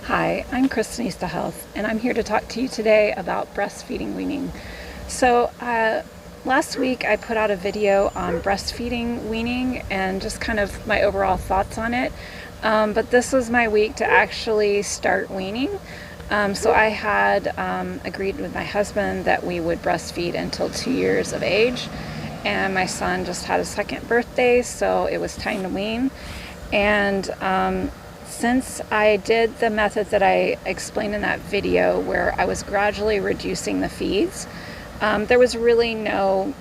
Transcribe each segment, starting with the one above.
Hi, I'm Kristenista Health, and I'm here to talk to you today about breastfeeding weaning. So last week I put out a video on breastfeeding weaning and just kind of my overall thoughts on it. But this was my week to actually start weaning. So I had agreed with my husband that we would breastfeed until 2 years of age. And my son just had his second birthday, so it was time to wean. And since I did the method that I explained in that video where I was gradually reducing the feeds, there was really no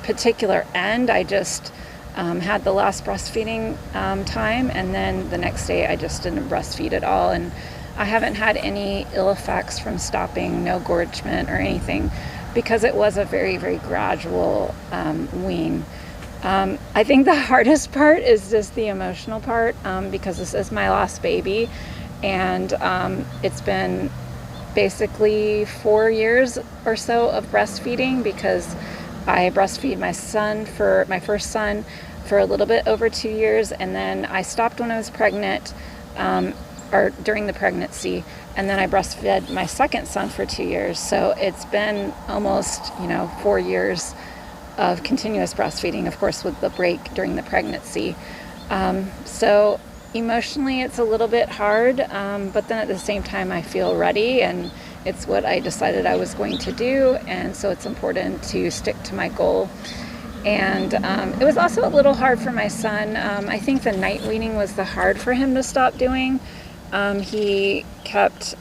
particular end. I just had the last breastfeeding time, and then the next day I just didn't breastfeed at all. And I haven't had any ill effects from stopping, no gorgement or anything, because it was a very, very gradual wean. I think the hardest part is just the emotional part, because this is my last baby, and it's been basically 4 years or so of breastfeeding, because I breastfeed my first son for a little bit over 2 years, and then I stopped when I was pregnant, or during the pregnancy, and then I breastfed my second son for 2 years. So it's been almost 4 years of continuous breastfeeding, of course with the break during the pregnancy. So emotionally it's a little bit hard, but then at the same time I feel ready, and it's what I decided I was going to do, and so it's important to stick to my goal. And it was also a little hard for my son. I think the night weaning was the hard for him to stop doing. He kept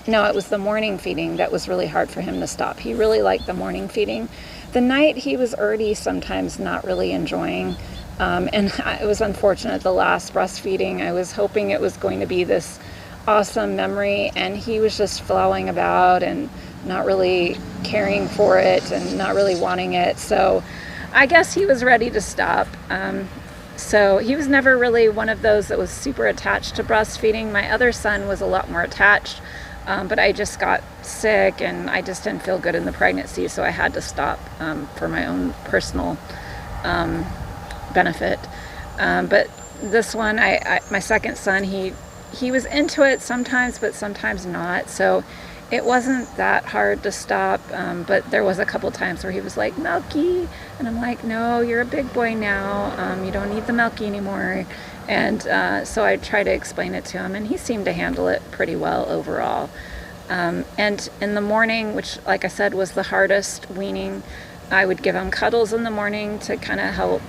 no, it was the morning feeding that was really hard for him to stop. He really liked the morning feeding. The night he was already sometimes not really enjoying, and it was unfortunate. The last breastfeeding, I was hoping it was going to be this awesome memory, and he was just flailing about and not really caring for it and not really wanting it. So I guess he was ready to stop. So he was never really one of those that was super attached to breastfeeding. My other son was a lot more attached, but I just got sick and I just didn't feel good in the pregnancy, so I had to stop for my own personal benefit. But this one, my second son, he was into it sometimes, but sometimes not. So it wasn't that hard to stop, but there was a couple times where he was like, "Milky," and I'm like, "No, you're a big boy now. You don't need the Milky anymore." And so I tried to explain it to him, and he seemed to handle it pretty well overall. And in the morning, which, like I said, was the hardest weaning, I would give him cuddles in the morning to kind of help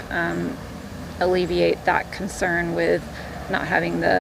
alleviate that concern with not having the